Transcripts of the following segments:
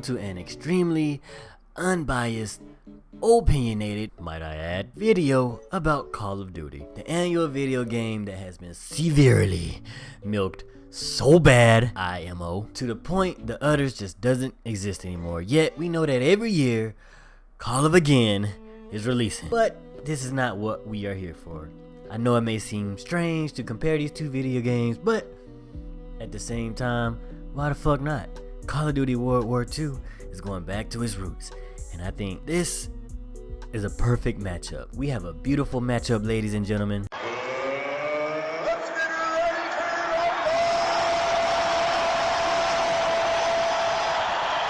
to an extremely unbiased, opinionated, might I add, video about Call of Duty, the annual video game that has been severely milked so bad, IMO, to the point the others just doesn't exist anymore. Yet we know that every year Call of Again is releasing. But this is not what we are here for. I know it may seem strange to compare these two video games, but at the same time, why the fuck not? Call of Duty World War II is going back to its roots, and I think this is a perfect matchup. We have a beautiful matchup, ladies and gentlemen.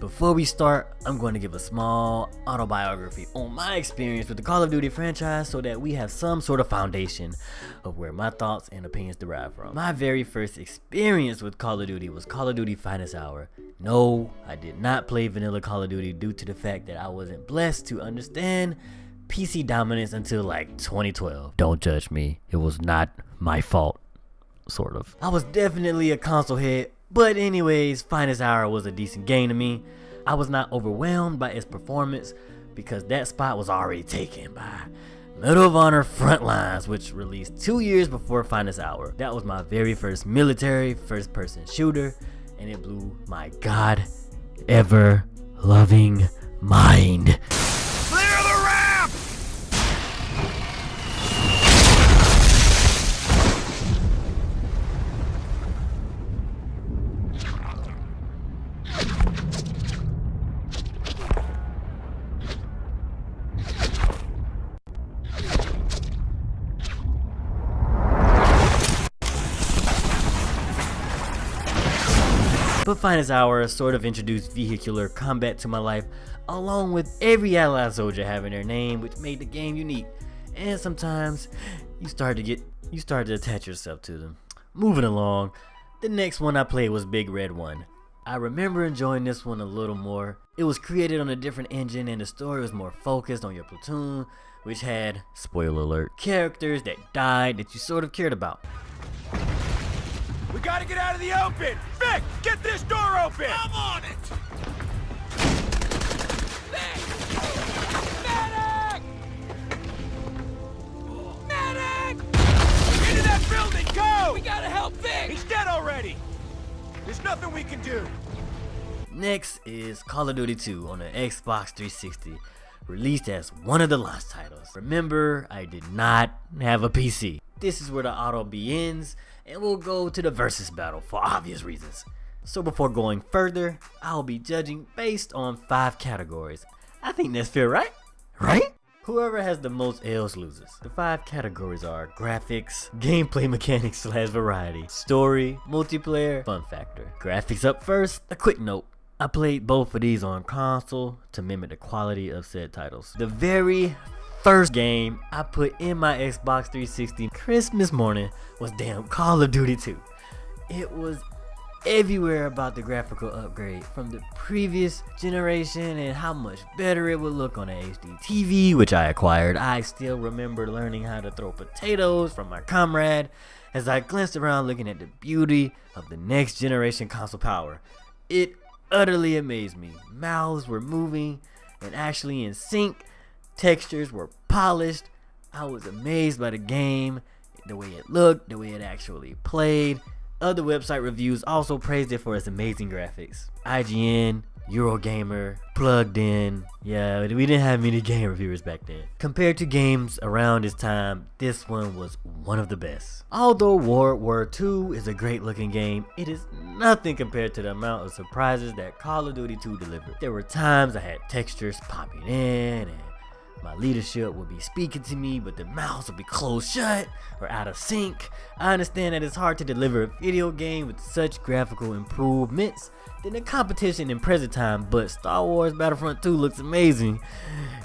Before we start, I'm going to give a small autobiography on my experience with the Call of Duty franchise so that we have some sort of foundation of where my thoughts and opinions derive from. My very first experience with Call of Duty was Call of Duty Finest Hour. No, I did not play vanilla Call of Duty due to the fact that I wasn't blessed to understand PC dominance until like 2012. Don't judge me, it was not my fault, sort of. I was definitely a console head. But anyways, Finest Hour was a decent game to me. I was not overwhelmed by its performance because that spot was already taken by Medal of Honor Frontlines, which released 2 years before Finest Hour. That was my very first military first-person shooter, and it blew my god ever loving mind. Clear the ramp! But Finest Hour sort of introduced vehicular combat to my life, along with every allied soldier having their name, which made the game unique. And sometimes you start to attach yourself to them. Moving along, the next one I played was Big Red 1. I remember enjoying this one a little more. It was created on a different engine and the story was more focused on your platoon, which had, spoiler alert, characters that died that you sort of cared about. We gotta get out of the open! Vic, get this door open! I'm on it! Medic! Medic! Into that building, go! We gotta help Vic! He's dead already! There's nothing we can do! Next is Call of Duty 2 on the Xbox 360, released as one of the launch titles. Remember, I did not have a PC. This is where the auto begins, and we'll go to the versus battle for obvious reasons. So before going further, I'll be judging based on 5 categories. I think that's fair, right? Right? Whoever has the most L's loses. The 5 categories are graphics, gameplay mechanics / variety, story, multiplayer, fun factor. Graphics up first. A quick note. I played both of these on console to mimic the quality of said titles. The very first game I put in my Xbox 360 Christmas morning was damn Call of Duty 2. It was everywhere about the graphical upgrade from the previous generation and how much better it would look on an HD TV, which I acquired. I still remember learning how to throw potatoes from my comrade as I glanced around looking at the beauty of the next generation console power. It utterly amazed me. Mouths were moving and actually in sync. Textures were polished. I was amazed by the game, the way it looked, the way it actually played. Other website reviews also praised it for its amazing graphics. IGN, Eurogamer, Plugged In. Yeah, we didn't have many game reviewers back then. Compared to games around this time, this one was one of the best. Although World War II is a great looking game, it is nothing compared to the amount of surprises that Call of Duty 2 delivered. There were times I had textures popping in and my leadership would be speaking to me, but the mouths would be closed shut or out of sync. I understand that it's hard to deliver a video game with such graphical improvements than the competition in present time, but Star Wars Battlefront 2 looks amazing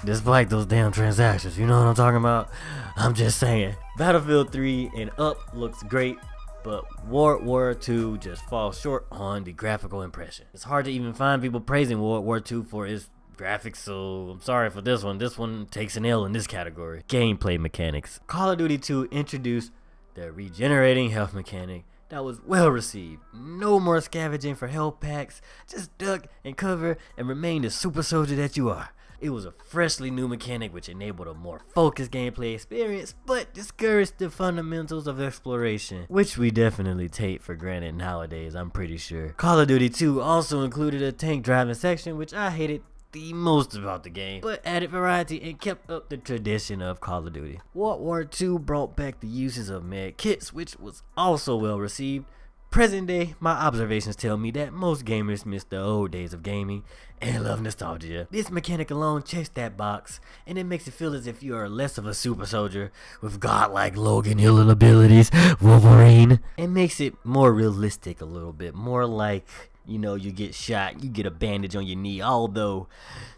despite those damn transactions. You know what I'm talking about? I'm just saying. Battlefield 3 and up looks great, but World War II just falls short on the graphical impression. It's hard to even find people praising World War II for its graphics, so I'm sorry for this one. This one takes an L in this category. Gameplay mechanics. Call of Duty 2 introduced the regenerating health mechanic that was well received. No more scavenging for health packs, just duck and cover and remain the super soldier that you are. It was a freshly new mechanic which enabled a more focused gameplay experience, but discouraged the fundamentals of exploration, which we definitely take for granted nowadays, I'm pretty sure. Call of Duty 2 also included a tank driving section, which I hated the most about the game, but added variety and kept up the tradition of Call of Duty. World War II brought back the uses of med kits, which was also well received. Present day, my observations tell me that most gamers miss the old days of gaming and love nostalgia. This mechanic alone checks that box, and it makes it feel as if you are less of a super soldier with godlike Logan Hill abilities, Wolverine. It makes it more realistic a little bit, more like, you know, you get shot, you get a bandage on your knee, although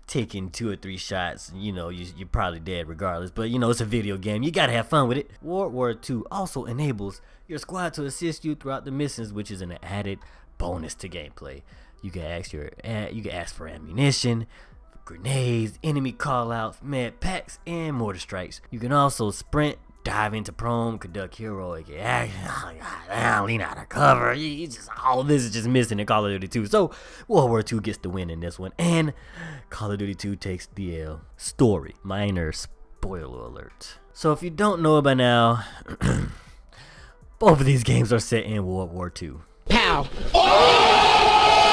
taking 2 or 3 shots, you know, you're probably dead regardless, but you know, it's a video game, you gotta have fun with it. World War II also enables your squad to assist you throughout the missions, which is an added bonus to gameplay. You can ask for ammunition, grenades, enemy callouts, med packs, and mortar strikes. You can also sprint, dive into prone, conduct heroic action, lean out of cover. All this is just missing in Call of Duty 2. So World War II gets the win in this one, and Call of Duty 2 takes the L. Story, minor spoiler alert. So if you don't know it by now, both of these games are set in World War II. Pow!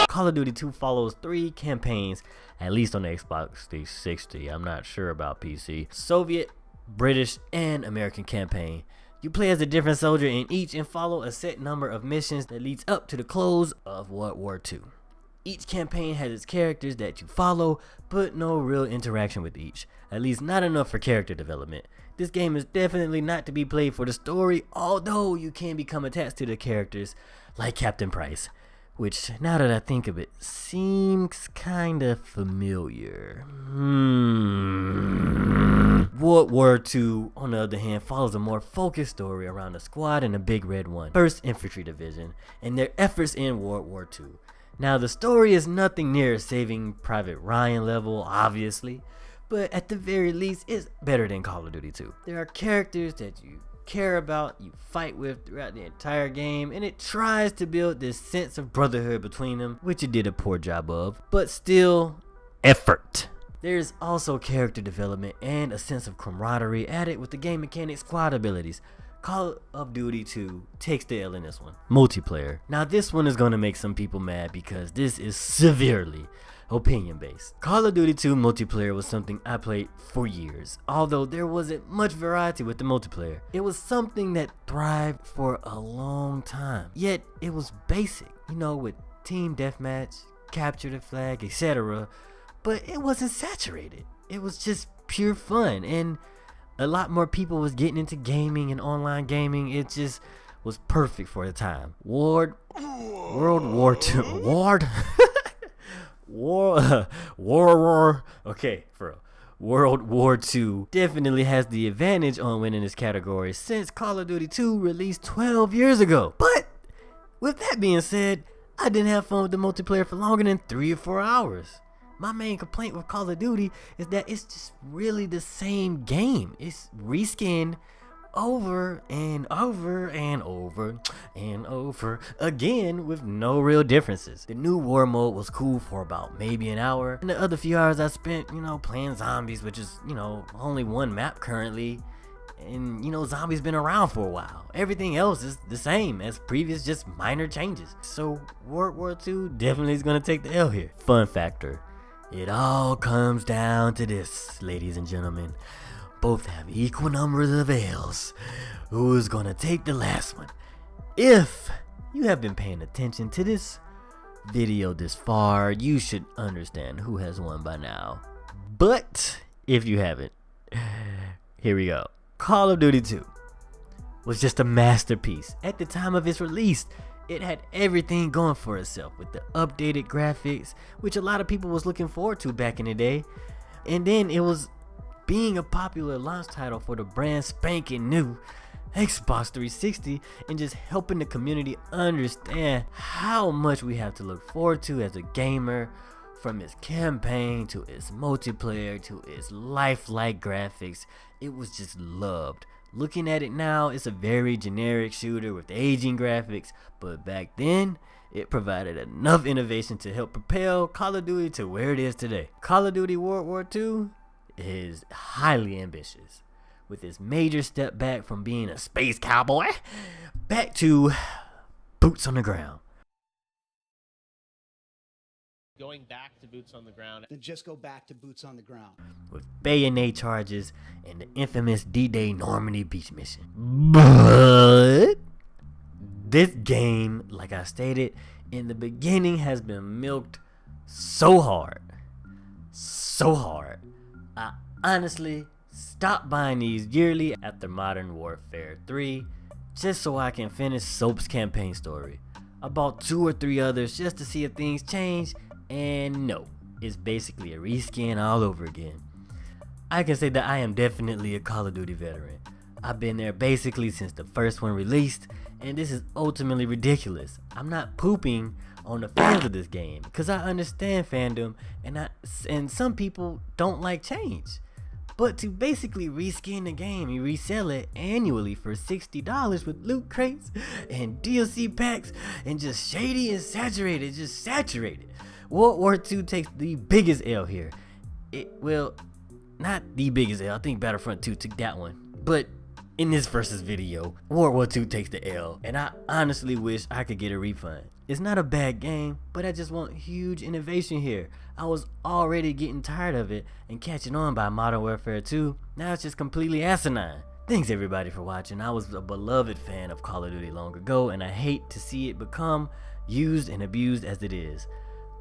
Call of Duty 2 follows 3 campaigns, at least on the Xbox 360. I'm not sure about PC. Soviet, British, and American campaign. You play as a different soldier in each and follow a set number of missions that leads up to the close of World War II. Each campaign has its characters that you follow, but no real interaction with each. At least not enough for character development. This game is definitely not to be played for the story, although you can become attached to the characters like Captain Price, which, now that I think of it, seems kinda familiar. World War II, on the other hand, follows a more focused story around a squad and a Big Red One, 1st Infantry Division, and their efforts in World War II. Now, the story is nothing near Saving Private Ryan level, obviously, but at the very least, it's better than Call of Duty 2. There are characters that you care about, you fight with throughout the entire game, and it tries to build this sense of brotherhood between them, which it did a poor job of, but still, effort. There's also character development and a sense of camaraderie added with the game mechanics squad abilities. Call of Duty 2 takes the L in this one. Multiplayer. Now this one is going to make some people mad because this is severely opinion based. Call of Duty 2 multiplayer was something I played for years, although there wasn't much variety with the multiplayer. It was something that thrived for a long time, yet it was basic, you know, with team deathmatch, capture the flag, etc., but it wasn't saturated. It was just pure fun, and a lot more people was getting into gaming and online gaming. It just was perfect for the time. World War II. Okay, for real. World War II definitely has the advantage on winning this category since Call of Duty 2 released 12 years ago. But with that being said, I didn't have fun with the multiplayer for longer than 3 or 4 hours. My main complaint with Call of Duty is that it's just really the same game. It's reskinned over and over and over and over again with no real differences. The new war mode was cool for about maybe an hour, and the other few hours I spent, you know, playing zombies, which is, you know, only one map currently, and you know, zombies been around for a while. Everything else is the same as previous, just minor changes. So World War II definitely is gonna take the L here. Fun factor: it all comes down to this, ladies and gentlemen. Both have equal numbers of L's. Who's gonna take the last one? If you have been paying attention to this video this far, you should understand who has won by now. But if you haven't, here we go. Call of Duty 2 was just a masterpiece. At the time of its release, it had everything going for itself with the updated graphics, which a lot of people was looking forward to back in the day. And then it was being a popular launch title for the brand spanking new Xbox 360 and just helping the community understand how much we have to look forward to as a gamer, from its campaign to its multiplayer to its lifelike graphics. It was just loved Looking at it now, it's a very generic shooter with aging graphics, but back then, it provided enough innovation to help propel Call of Duty to where it is today. Call of Duty World War II is highly ambitious, with its major step back from being a space cowboy back to boots on the ground. Going back to boots on the ground. Then just go back to boots on the ground. With bayonet charges and the infamous D-Day Normandy beach mission. But this game, like I stated in the beginning, has been milked so hard. I honestly stopped buying these yearly after Modern Warfare 3 just so I can finish Soap's campaign story. I bought 2 or 3 others just to see if things change, and no, it's basically a reskin all over again. I can say that I am definitely a Call of Duty veteran. I've been there basically since the first one released, and this is ultimately ridiculous. I'm not pooping on the fans of this game, because I understand fandom, and some people don't like change. But to basically reskin the game and resell it annually for $60 with loot crates and DLC packs and just shady and saturated, just saturated. World War II takes the biggest L here. Well, not the biggest L. I think Battlefront 2 took that one. But in this versus video, World War II takes the L, and I honestly wish I could get a refund. It's not a bad game, but I just want huge innovation here. I was already getting tired of it and catching on by Modern Warfare 2. Now it's just completely asinine. Thanks everybody for watching. I was a beloved fan of Call of Duty long ago, and I hate to see it become used and abused as it is.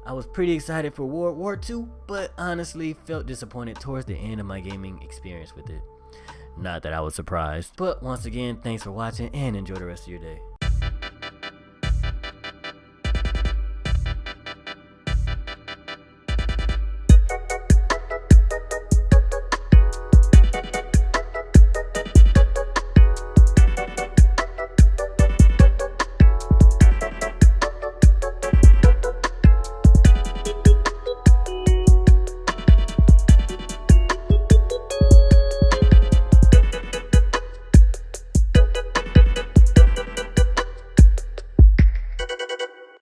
I was pretty excited for World War II, but honestly felt disappointed towards the end of my gaming experience with it. Not that I was surprised. But once again, thanks for watching and enjoy the rest of your day.